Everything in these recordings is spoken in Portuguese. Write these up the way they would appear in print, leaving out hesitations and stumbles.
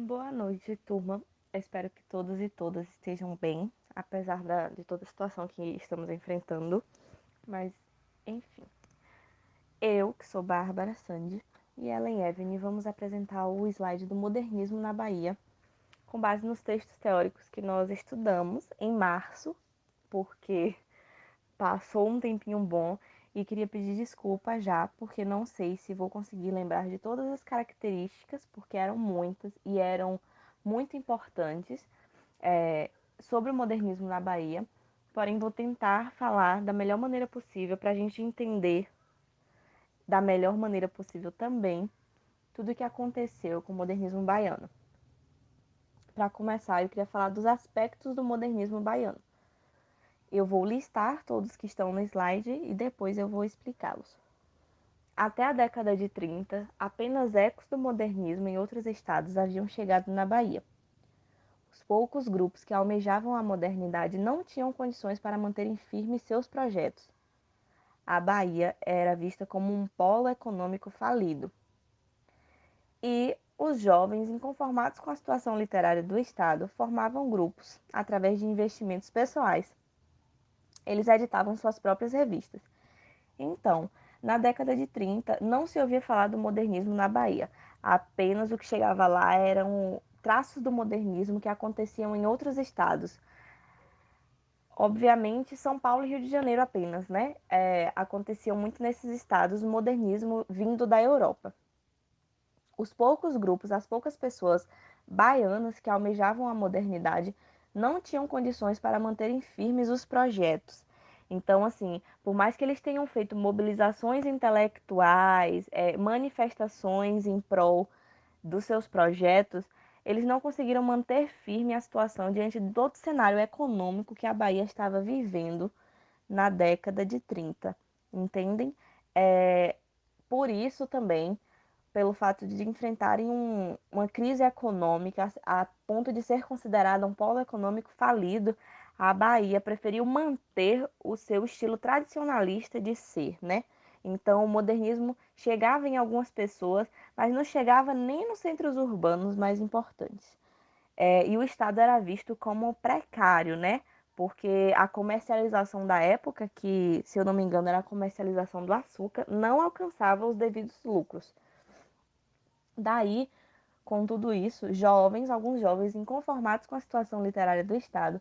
Boa noite, turma. Eu espero que todos e todas estejam bem, apesar de toda a situação que estamos enfrentando. Mas, enfim. Eu, que sou Bárbara Sandi, e Ellen Evany, vamos apresentar o slide do modernismo na Bahia, com base nos textos teóricos que nós estudamos em março, porque passou um tempinho bom e queria pedir desculpa já, porque não sei se vou conseguir lembrar de todas as características, porque eram muitas e eram muito importantes sobre o modernismo na Bahia. Porém, vou tentar falar da melhor maneira possível para a gente entender da melhor maneira possível também tudo o que aconteceu com o modernismo baiano. Para começar, eu queria falar dos aspectos do modernismo baiano. Eu vou listar todos que estão no slide e depois eu vou explicá-los. Até a década de 30, apenas ecos do modernismo em outros estados haviam chegado na Bahia. Os poucos grupos que almejavam a modernidade não tinham condições para manterem firmes seus projetos. A Bahia era vista como um polo econômico falido. E os jovens, inconformados com a situação literária do estado, formavam grupos através de investimentos pessoais. Eles editavam suas próprias revistas. Então, na década de 30, não se ouvia falar do modernismo na Bahia. Apenas o que chegava lá eram traços do modernismo que aconteciam em outros estados. Obviamente, São Paulo e Rio de Janeiro apenas, né? Aconteciam muito nesses estados o modernismo vindo da Europa. Os poucos grupos, as poucas pessoas baianas que almejavam a modernidade não tinham condições para manterem firmes os projetos. Então, assim, por mais que eles tenham feito mobilizações intelectuais, manifestações em prol dos seus projetos, eles não conseguiram manter firme a situação diante de todo o cenário econômico que a Bahia estava vivendo na década de 30, entendem? Por isso também, pelo fato de enfrentarem uma crise econômica a ponto de ser considerada um polo econômico falido, a Bahia preferiu manter o seu estilo tradicionalista de ser, né? Então, o modernismo chegava em algumas pessoas, mas não chegava nem nos centros urbanos mais importantes. E o Estado era visto como precário, né? Porque a comercialização da época, que, se eu não me engano, era a comercialização do açúcar, não alcançava os devidos lucros. Daí, com tudo isso, alguns jovens inconformados com a situação literária do Estado,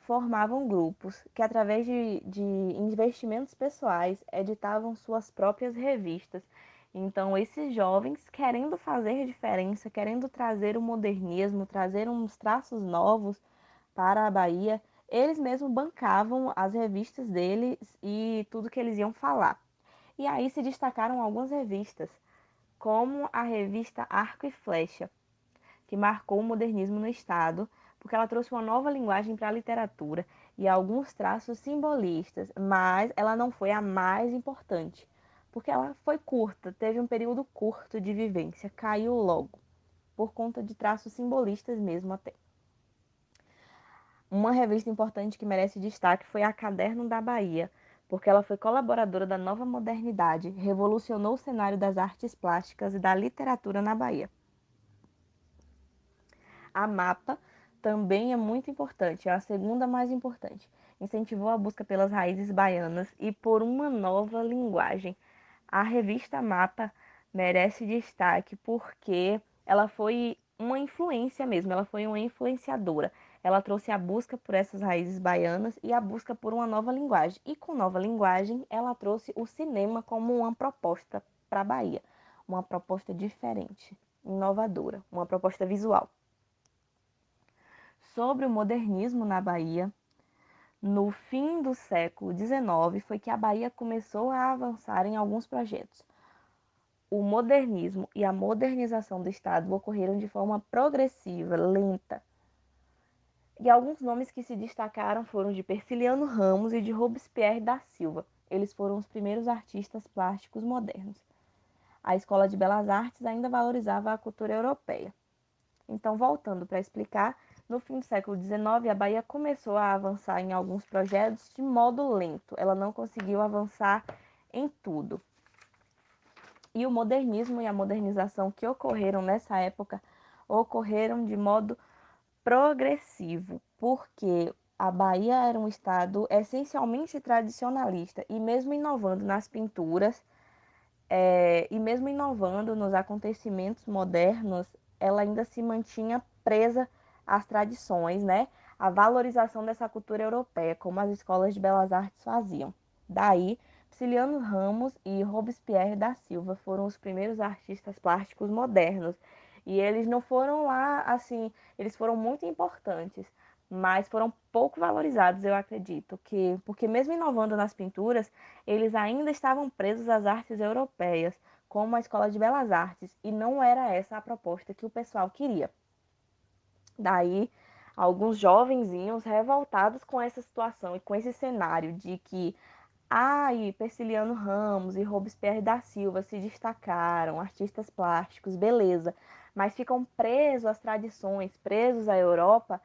formavam grupos que, através de investimentos pessoais, editavam suas próprias revistas. Então, esses jovens, querendo fazer diferença, querendo trazer o modernismo, trazer uns traços novos para a Bahia, eles mesmos bancavam as revistas deles e tudo que eles iam falar. E aí se destacaram algumas revistas, como a revista Arco e Flecha, que marcou o modernismo no Estado, porque ela trouxe uma nova linguagem para a literatura e alguns traços simbolistas, mas ela não foi a mais importante, porque ela foi curta, teve um período curto de vivência, caiu logo, por conta de traços simbolistas mesmo até. Uma revista importante que merece destaque foi a Caderno da Bahia, porque ela foi colaboradora da Nova Modernidade, revolucionou o cenário das artes plásticas e da literatura na Bahia. A Mapa também é muito importante, é a segunda mais importante. Incentivou a busca pelas raízes baianas e por uma nova linguagem. A revista Mapa merece destaque porque ela foi uma influência mesmo, ela foi uma influenciadora. Ela trouxe a busca por essas raízes baianas e a busca por uma nova linguagem. E com nova linguagem, ela trouxe o cinema como uma proposta para a Bahia, uma proposta diferente, inovadora, uma proposta visual. Sobre o modernismo na Bahia, no fim do século XIX foi que a Bahia começou a avançar em alguns projetos. O modernismo e a modernização do Estado ocorreram de forma progressiva, lenta. E alguns nomes que se destacaram foram de Persiliano Ramos e de Robespierre da Silva. Eles foram os primeiros artistas plásticos modernos. A Escola de Belas Artes ainda valorizava a cultura europeia. Então, voltando para explicar, no fim do século XIX, a Bahia começou a avançar em alguns projetos de modo lento. Ela não conseguiu avançar em tudo. E o modernismo e a modernização que ocorreram nessa época ocorreram de modo progressivo, porque a Bahia era um estado essencialmente tradicionalista e mesmo inovando nas pinturas, e mesmo inovando nos acontecimentos modernos, ela ainda se mantinha presa às tradições, né? A valorização dessa cultura europeia, como as escolas de belas artes faziam. Daí, Ciliano Ramos e Robespierre da Silva foram os primeiros artistas plásticos modernos. E eles não foram lá, assim, eles foram muito importantes, mas foram pouco valorizados, eu acredito, porque mesmo inovando nas pinturas, eles ainda estavam presos às artes europeias, como a Escola de Belas Artes, e não era essa a proposta que o pessoal queria. Daí, alguns jovenzinhos revoltados com essa situação e com esse cenário de que Persiliano Ramos e Robespierre da Silva se destacaram, artistas plásticos, beleza, mas ficam presos às tradições, presos à Europa,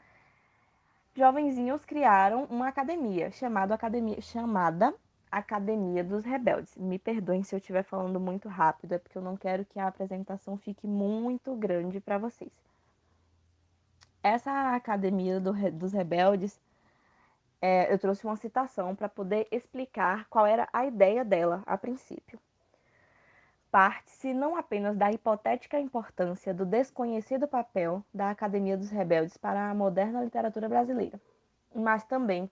jovenzinhos criaram uma academia chamada Academia dos Rebeldes. Me perdoem se eu estiver falando muito rápido, é porque eu não quero que a apresentação fique muito grande para vocês. Essa Academia dos Rebeldes, eu trouxe uma citação para poder explicar qual era a ideia dela a princípio. Parte-se não apenas da hipotética importância do desconhecido papel da Academia dos Rebeldes para a moderna literatura brasileira, mas também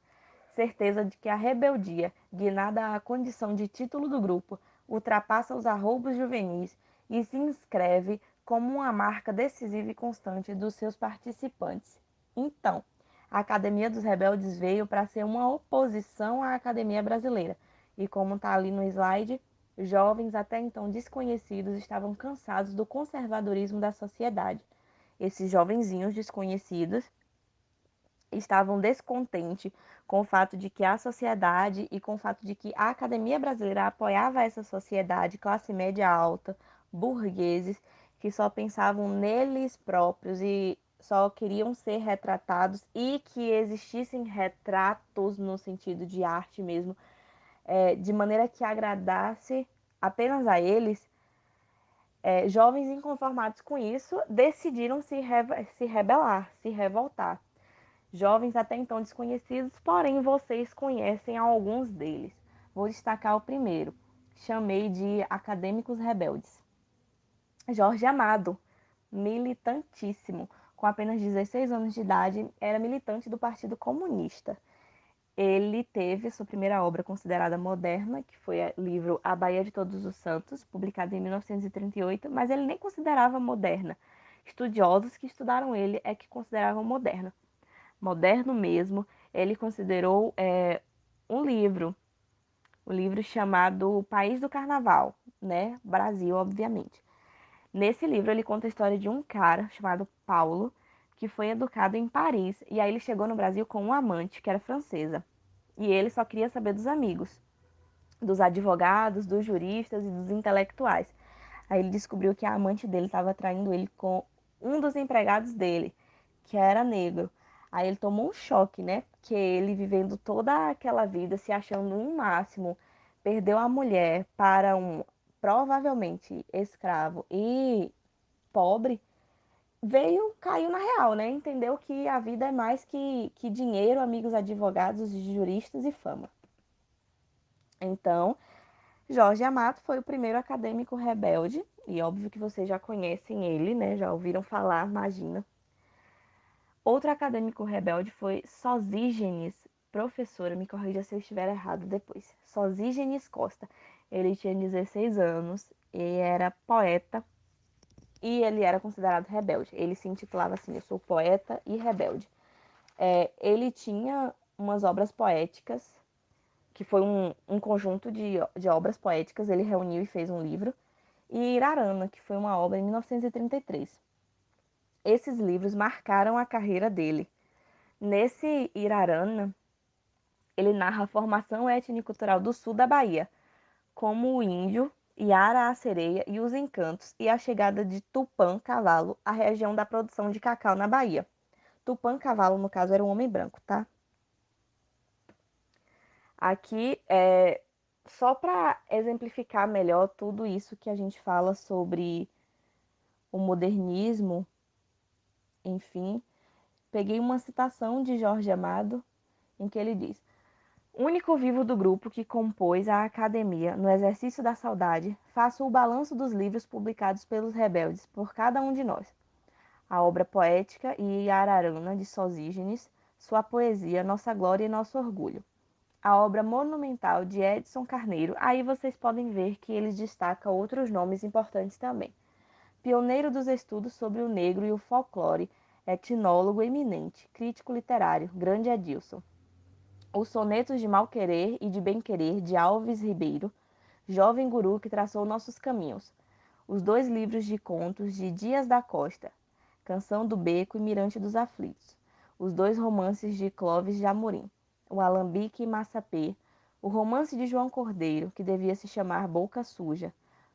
certeza de que a rebeldia, guinada à condição de título do grupo, ultrapassa os arroubos juvenis e se inscreve como uma marca decisiva e constante dos seus participantes. Então, a Academia dos Rebeldes veio para ser uma oposição à Academia Brasileira. E como está ali no slide, jovens até então desconhecidos estavam cansados do conservadorismo da sociedade. Esses jovenzinhos desconhecidos estavam descontentes com o fato de que a sociedade e com o fato de que a academia brasileira apoiava essa sociedade, classe média alta, burgueses, que só pensavam neles próprios e só queriam ser retratados e que existissem retratos no sentido de arte mesmo, de maneira que agradasse apenas a eles. Jovens inconformados com isso decidiram se rebelar, se revoltar. Jovens até então desconhecidos, porém vocês conhecem alguns deles. Vou destacar o primeiro. Chamei de Acadêmicos Rebeldes. Jorge Amado, militantíssimo, com apenas 16 anos de idade, era militante do Partido Comunista. Ele teve sua primeira obra considerada moderna, que foi o livro A Bahia de Todos os Santos, publicado em 1938, mas ele nem considerava moderna. Estudiosos que estudaram ele é que consideravam moderna. Moderno mesmo, ele considerou um livro chamado O País do Carnaval, né? Brasil, obviamente. Nesse livro ele conta a história de um cara chamado Paulo, que foi educado em Paris, e aí ele chegou no Brasil com uma amante, que era francesa. E ele só queria saber dos amigos, dos advogados, dos juristas e dos intelectuais. Aí ele descobriu que a amante dele estava traindo ele com um dos empregados dele, que era negro. Aí ele tomou um choque, né? Porque ele vivendo toda aquela vida, se achando um máximo, perdeu a mulher para um provavelmente escravo e pobre, caiu na real, né? Entendeu que a vida é mais que dinheiro, amigos, advogados, juristas e fama. Então, Jorge Amado foi o primeiro acadêmico rebelde, e óbvio que vocês já conhecem ele, né? Já ouviram falar, imagina. Outro acadêmico rebelde foi Sosígenes, professora, me corrija se eu estiver errado depois. Sosígenes Costa. Ele tinha 16 anos e era poeta e ele era considerado rebelde. Ele se intitulava assim: Eu sou poeta e rebelde. Ele tinha umas obras poéticas, que foi um conjunto de obras poéticas, ele reuniu e fez um livro, e Irarana, que foi uma obra em 1933. Esses livros marcaram a carreira dele. Nesse Irarana, ele narra a formação étnico-cultural do sul da Bahia, como o índio, Iara a sereia e os encantos, e a chegada de Tupã Cavalo à região da produção de cacau na Bahia. Tupã Cavalo, no caso, era um homem branco, tá? Aqui só para exemplificar melhor tudo isso que a gente fala sobre o modernismo, Enfim, peguei uma citação de Jorge Amado, em que ele diz: único vivo do grupo que compôs a Academia, no exercício da saudade, faço o balanço dos livros publicados pelos rebeldes por cada um de nós. A obra poética e ararana de Sosígenes, sua poesia, nossa glória e nosso orgulho. A obra monumental de Edson Carneiro, aí vocês podem ver que ele destaca outros nomes importantes também. Pioneiro dos estudos sobre o negro e o folclore, etnólogo eminente, crítico literário, grande Edilson. Os sonetos de Mal-Querer e de Bem-Querer, de Alves Ribeiro, jovem guru que traçou nossos caminhos. Os dois livros de contos de Dias da Costa, Canção do Beco e Mirante dos Aflitos. Os dois romances de Clóvis de Amorim, O Alambique e Massapê. O romance de João Cordeiro, que devia se chamar Boca Suja.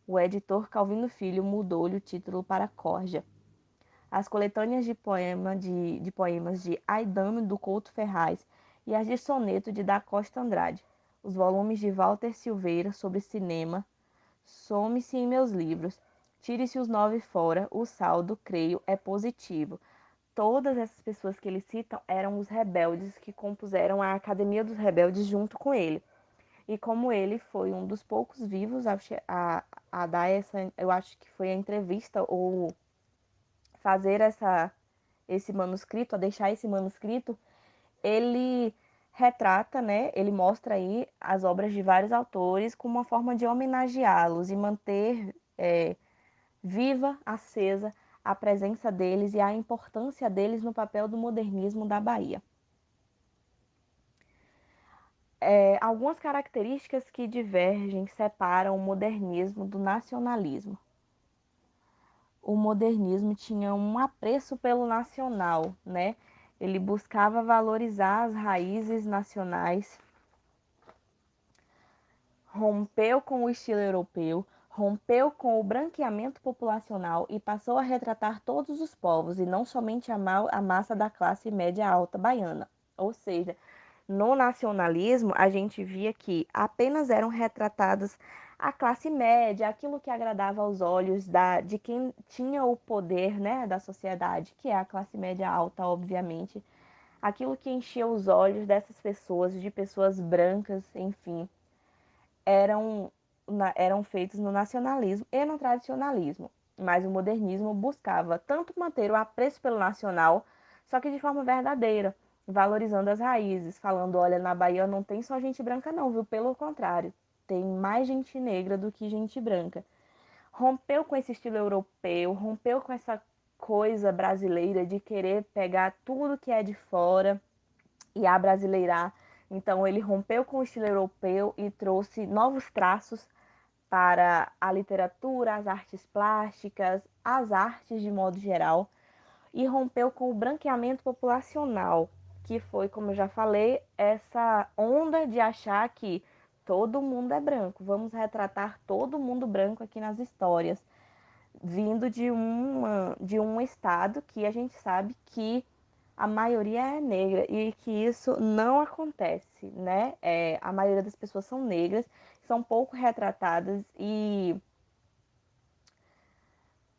O editor Calvino Filho mudou-lhe o título para Corja. As coletâneas de poemas de Aidano do Couto Ferraz e as de soneto de Da Costa Andrade. Os volumes de Walter Silveira sobre cinema. Some-se em meus livros. Tire-se os 9 fora, o saldo, creio, é positivo. Todas essas pessoas que ele cita eram os rebeldes que compuseram a Academia dos Rebeldes junto com ele. E como ele foi um dos poucos vivos a dar essa, eu acho que foi a entrevista ou fazer esse manuscrito, a deixar esse manuscrito, ele retrata, né, ele mostra aí as obras de vários autores como uma forma de homenageá-los e manter viva, acesa, a presença deles e a importância deles no papel do modernismo da Bahia. Algumas características que divergem separam o modernismo do nacionalismo. O modernismo tinha um apreço pelo nacional, né? Ele buscava valorizar as raízes nacionais, rompeu com o estilo europeu, rompeu com o branqueamento populacional e passou a retratar todos os povos e não somente a massa da classe média alta baiana. Ou seja, no nacionalismo a gente via que apenas eram retratadas a classe média, aquilo que agradava aos olhos de quem tinha o poder, né, da sociedade, que é a classe média alta, obviamente. Aquilo que enchia os olhos dessas pessoas, de pessoas brancas, enfim, eram feitos no nacionalismo e no tradicionalismo. Mas o modernismo buscava tanto manter o apreço pelo nacional, só que de forma verdadeira, valorizando as raízes, falando, olha, na Bahia não tem só gente branca não, viu? Pelo contrário, tem mais gente negra do que gente branca. Rompeu com esse estilo europeu, rompeu com essa coisa brasileira de querer pegar tudo que é de fora e abrasileirar. Então ele rompeu com o estilo europeu e trouxe novos traços para a literatura, as artes plásticas, as artes de modo geral, e rompeu com o branqueamento populacional, que foi, como eu já falei, essa onda de achar que todo mundo é branco, vamos retratar todo mundo branco aqui nas histórias, vindo de um estado que a gente sabe que a maioria é negra e que isso não acontece, né? A maioria das pessoas são negras, são pouco retratadas e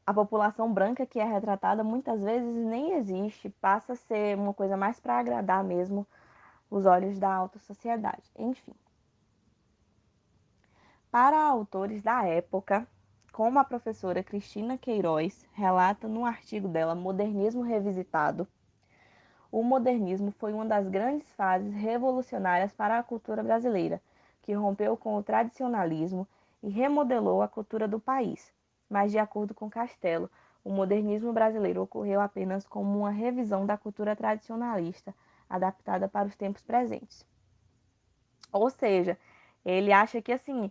a população branca que é retratada muitas vezes nem existe, passa a ser uma coisa mais para agradar mesmo os olhos da alta sociedade. Enfim, para autores da época, como a professora Cristina Queiroz relata no artigo dela Modernismo Revisitado, o modernismo foi uma das grandes fases revolucionárias para a cultura brasileira, que rompeu com o tradicionalismo e remodelou a cultura do país. Mas, de acordo com Castelo, o modernismo brasileiro ocorreu apenas como uma revisão da cultura tradicionalista, adaptada para os tempos presentes. Ou seja, ele acha que assim,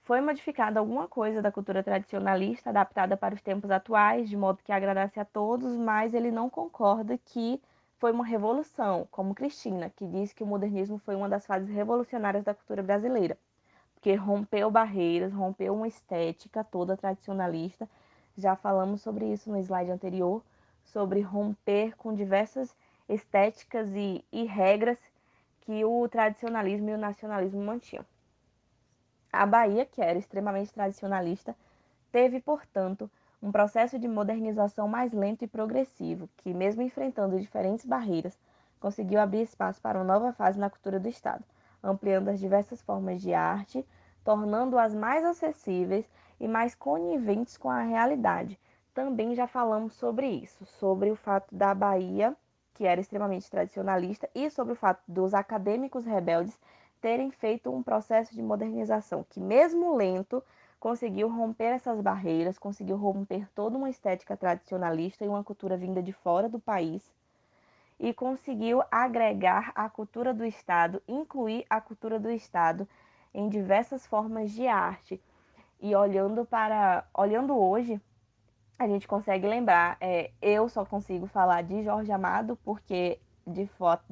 foi modificada alguma coisa da cultura tradicionalista, adaptada para os tempos atuais, de modo que agradasse a todos, mas ele não concorda que foi uma revolução, como Cristina, que diz que o modernismo foi uma das fases revolucionárias da cultura brasileira, porque rompeu barreiras, rompeu uma estética toda tradicionalista. Já falamos sobre isso no slide anterior, sobre romper com diversas estéticas e regras que o tradicionalismo e o nacionalismo mantinham. A Bahia, que era extremamente tradicionalista, teve, portanto, um processo de modernização mais lento e progressivo, que, mesmo enfrentando diferentes barreiras, conseguiu abrir espaço para uma nova fase na cultura do Estado, ampliando as diversas formas de arte, tornando-as mais acessíveis e mais coniventes com a realidade. Também já falamos sobre isso, sobre o fato da Bahia, que era extremamente tradicionalista, e sobre o fato dos acadêmicos rebeldes terem feito um processo de modernização que, mesmo lento, conseguiu romper essas barreiras, conseguiu romper toda uma estética tradicionalista e uma cultura vinda de fora do país e conseguiu agregar a cultura do Estado, incluir a cultura do Estado em diversas formas de arte. E olhando hoje, a gente consegue lembrar, eu só consigo falar de Jorge Amado porque de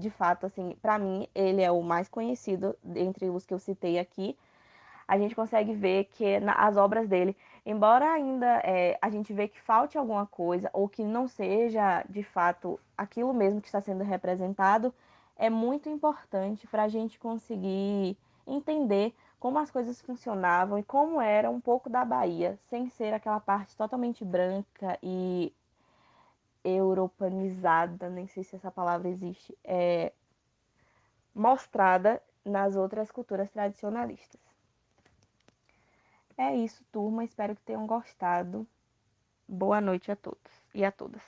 fato, assim, para mim ele é o mais conhecido entre os que eu citei aqui. A gente consegue ver que as obras dele, embora ainda a gente vê que falte alguma coisa ou que não seja de fato aquilo mesmo que está sendo representado, é muito importante para a gente conseguir entender como as coisas funcionavam e como era um pouco da Bahia, sem ser aquela parte totalmente branca e europanizada, nem sei se essa palavra existe, mostrada nas outras culturas tradicionalistas. É isso, turma. Espero que tenham gostado. Boa noite a todos e a todas.